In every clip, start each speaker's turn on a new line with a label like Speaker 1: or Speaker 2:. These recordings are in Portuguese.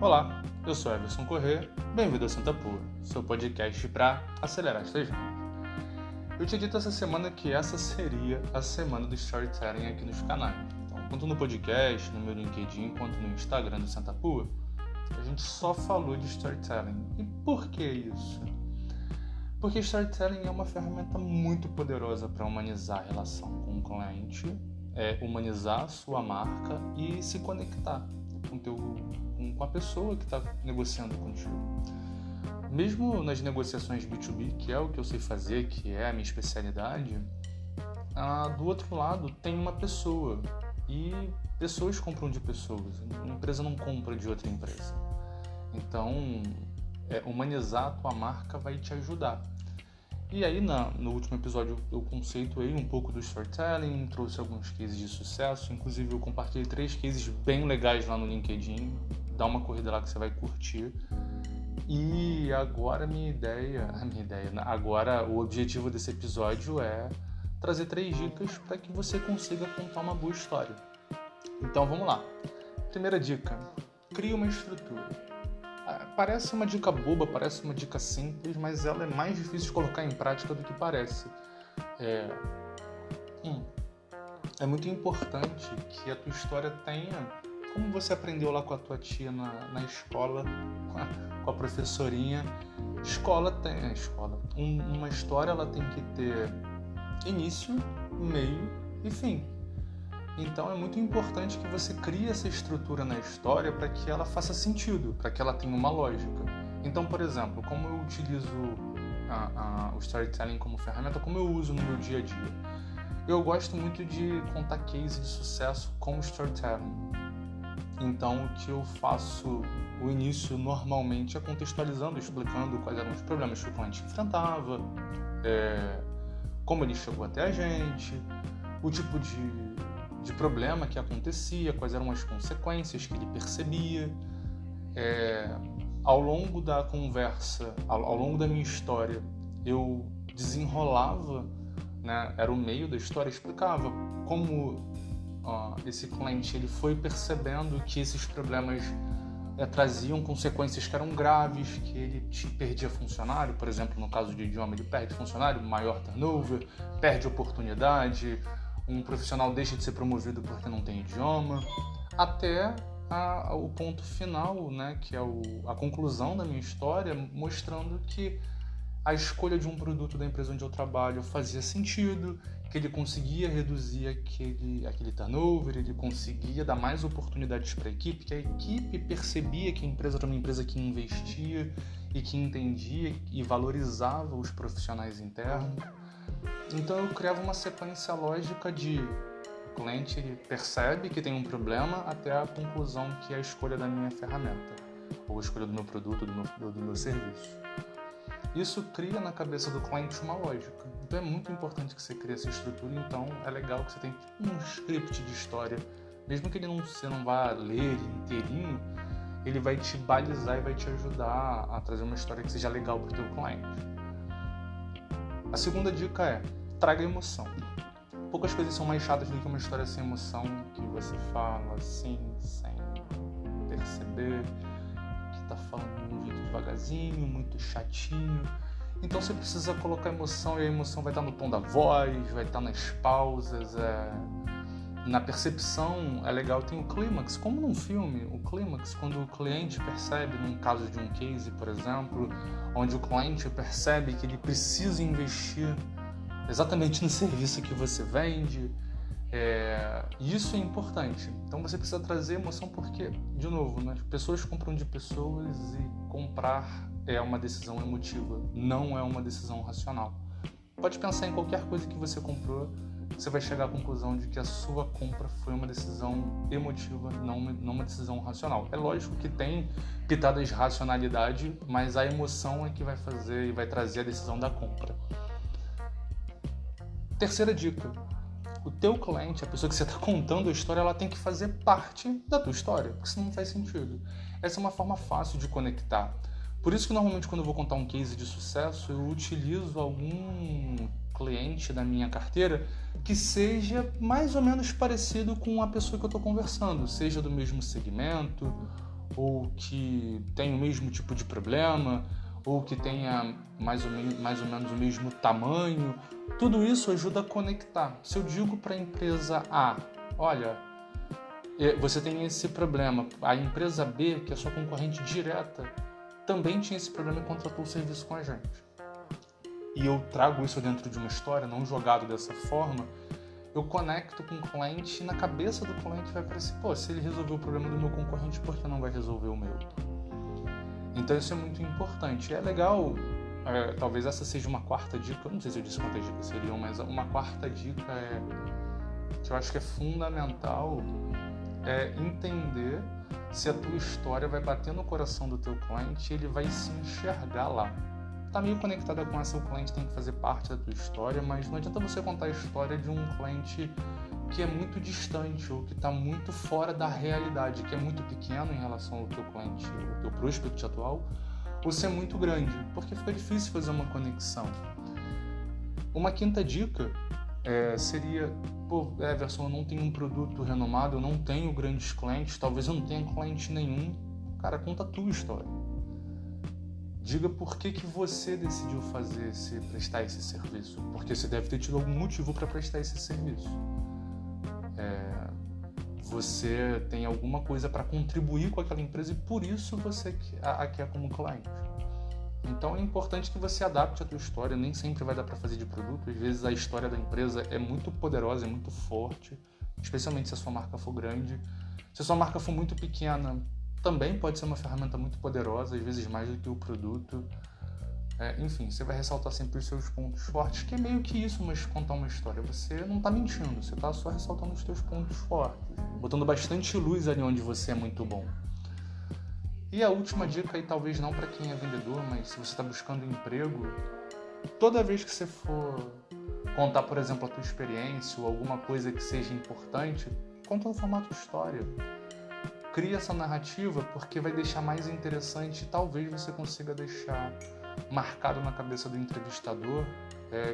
Speaker 1: Olá, eu sou Everson Corrêa, bem-vindo ao Santa Pua, seu podcast para acelerar as suas vendas. Eu tinha dito essa semana que essa seria a semana do storytelling aqui nos canais. Então, tanto no podcast, no meu LinkedIn, quanto no Instagram do Santa Pua, a gente só falou de storytelling. E por que isso? Porque storytelling é uma ferramenta muito poderosa para humanizar a relação com o cliente, humanizar a sua marca e se conectar com a pessoa que está negociando contigo. Mesmo nas negociações B2B, que é o que eu sei fazer, que é a minha especialidade, do outro lado tem uma pessoa e pessoas compram de pessoas. Uma empresa não compra de outra empresa. Então, humanizar a tua marca vai te ajudar. E aí, no último episódio, eu conceituei um pouco do storytelling, trouxe alguns cases de sucesso, inclusive eu compartilhei 3 cases bem legais lá no LinkedIn, dá uma corrida lá que você vai curtir. E agora agora o objetivo desse episódio é trazer 3 dicas para que você consiga contar uma boa história. Então vamos lá. Primeira dica, crie uma estrutura. Parece uma dica boba, parece uma dica simples, mas ela é mais difícil de colocar em prática do que parece. É muito importante que a tua história tenha, como você aprendeu lá com a tua tia na escola, com a professorinha. Uma história ela tem que ter início, meio e fim. Então é muito importante que você crie essa estrutura na história para que ela faça sentido, para que ela tenha uma lógica. Então, por exemplo, como eu utilizo o storytelling como ferramenta, como eu uso no meu dia a dia? Eu gosto muito de contar case de sucesso com storytelling. Então, o que eu faço, o início normalmente é contextualizando, explicando quais eram os problemas que o cliente enfrentava, como ele chegou até a gente, o tipo de problema que acontecia, quais eram as consequências que ele percebia. Ao longo da conversa, ao longo da minha história, eu desenrolava, era o meio da história, explicava como esse cliente ele foi percebendo que esses problemas traziam consequências que eram graves, que ele perdia funcionário, por exemplo, no caso de idioma, ele perde funcionário, maior turnover, perde oportunidade, um profissional deixa de ser promovido porque não tem idioma, até o ponto final, que é a conclusão da minha história, mostrando que a escolha de um produto da empresa onde eu trabalho fazia sentido, que ele conseguia reduzir aquele turnover, ele conseguia dar mais oportunidades para a equipe, que a equipe percebia que a empresa era uma empresa que investia e que entendia e valorizava os profissionais internos. Então eu criava uma sequência lógica de o cliente ele percebe que tem um problema até a conclusão que é a escolha da minha ferramenta, ou a escolha do meu produto, do meu serviço. Isso cria na cabeça do cliente uma lógica. Então é muito importante que você crie essa estrutura, então é legal que você tenha um script de história. Mesmo que você não vá ler inteirinho, ele vai te balizar e vai te ajudar a trazer uma história que seja legal para o teu cliente. A segunda dica é, traga emoção. Poucas coisas são mais chatas do que uma história sem emoção, que você fala assim, sem perceber, que tá falando de um jeito devagarzinho, muito chatinho. Então você precisa colocar emoção, e a emoção vai estar no tom da voz, vai estar nas pausas, na percepção. É legal, tem o clímax, como num filme, o clímax, quando o cliente percebe, num caso de um case, por exemplo, onde o cliente percebe que ele precisa investir exatamente no serviço que você vende. Isso é importante. Então você precisa trazer emoção porque, de novo, pessoas compram de pessoas e comprar é uma decisão emotiva, não é uma decisão racional. Pode pensar em qualquer coisa que você comprou, você vai chegar à conclusão de que a sua compra foi uma decisão emotiva, não uma decisão racional. É lógico que tem pitadas de racionalidade, mas a emoção é que vai fazer e vai trazer a decisão da compra. Terceira dica. O teu cliente, a pessoa que você está contando a história, ela tem que fazer parte da tua história, porque senão não faz sentido. Essa é uma forma fácil de conectar. Por isso que normalmente quando eu vou contar um case de sucesso, eu utilizo algum cliente da minha carteira que seja mais ou menos parecido com a pessoa que eu estou conversando, seja do mesmo segmento ou que tem o mesmo tipo de problema, ou que tenha mais ou menos o mesmo tamanho. Tudo isso ajuda a conectar. Se eu digo para a empresa A, olha, você tem esse problema, a empresa B, que é sua concorrente direta, também tinha esse problema e contratou o serviço com a gente. E eu trago isso dentro de uma história, não jogado dessa forma, eu conecto com o cliente e na cabeça do cliente vai parecer, se ele resolveu o problema do meu concorrente, por que não vai resolver o meu? Então isso é muito importante. É legal, talvez essa seja uma quarta dica, eu não sei se eu disse quantas dicas seriam, mas uma quarta dica que eu acho que é fundamental, é entender se a tua história vai bater no coração do teu cliente e ele vai se enxergar lá. Tá meio conectada com essa, o cliente tem que fazer parte da tua história, mas não adianta você contar a história de um cliente que é muito distante ou que está muito fora da realidade, que é muito pequeno em relação ao teu cliente, ao teu prospect atual, ou se é muito grande, porque fica difícil fazer uma conexão. Uma quinta dica seria, Everson, eu não tenho um produto renomado, eu não tenho grandes clientes, talvez eu não tenha cliente nenhum. Cara, conta a tua história. Diga por que você decidiu prestar esse serviço, porque você deve ter tido algum motivo para prestar esse serviço. Você tem alguma coisa para contribuir com aquela empresa e por isso você a quer como cliente. Então é importante que você adapte a tua história, nem sempre vai dar para fazer de produto, às vezes a história da empresa é muito poderosa, é muito forte, especialmente se a sua marca for grande. Se a sua marca for muito pequena, também pode ser uma ferramenta muito poderosa, às vezes mais do que o produto. Enfim, você vai ressaltar sempre os seus pontos fortes, que é meio que isso, mas contar uma história. Você não está mentindo, você está só ressaltando os seus pontos fortes, botando bastante luz ali onde você é muito bom. E a última dica, aí talvez não para quem é vendedor, mas se você está buscando emprego, toda vez que você for contar, por exemplo, a tua experiência ou alguma coisa que seja importante, conta no formato história. Cria essa narrativa porque vai deixar mais interessante e talvez você consiga deixar marcado na cabeça do entrevistador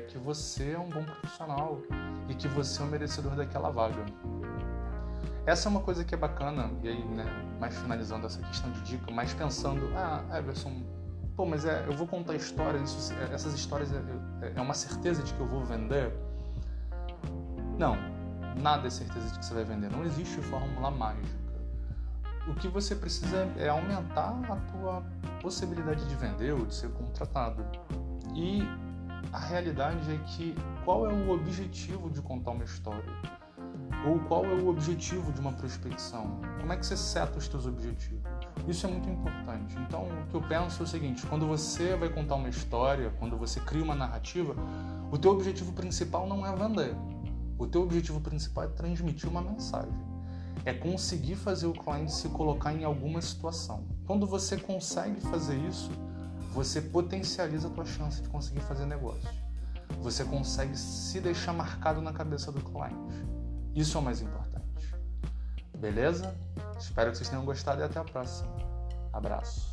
Speaker 1: que você é um bom profissional e que você é um merecedor daquela vaga. Essa é uma coisa que é bacana, e aí, mais finalizando essa questão de dica, mais pensando, Everson, mas eu vou contar histórias, essas histórias é uma certeza de que eu vou vender? Não, nada é certeza de que você vai vender, não existe fórmula mágica. O que você precisa é aumentar a tua possibilidade de vender ou de ser contratado. E a realidade é que qual é o objetivo de contar uma história? Ou qual é o objetivo de uma prospecção? Como é que você seta os teus objetivos? Isso é muito importante. Então, o que eu penso é o seguinte, quando você vai contar uma história, quando você cria uma narrativa, o teu objetivo principal não é vender. O teu objetivo principal é transmitir uma mensagem. É conseguir fazer o cliente se colocar em alguma situação. Quando você consegue fazer isso, você potencializa a tua chance de conseguir fazer negócio. Você consegue se deixar marcado na cabeça do cliente. Isso é o mais importante. Beleza? Espero que vocês tenham gostado e até a próxima. Abraço.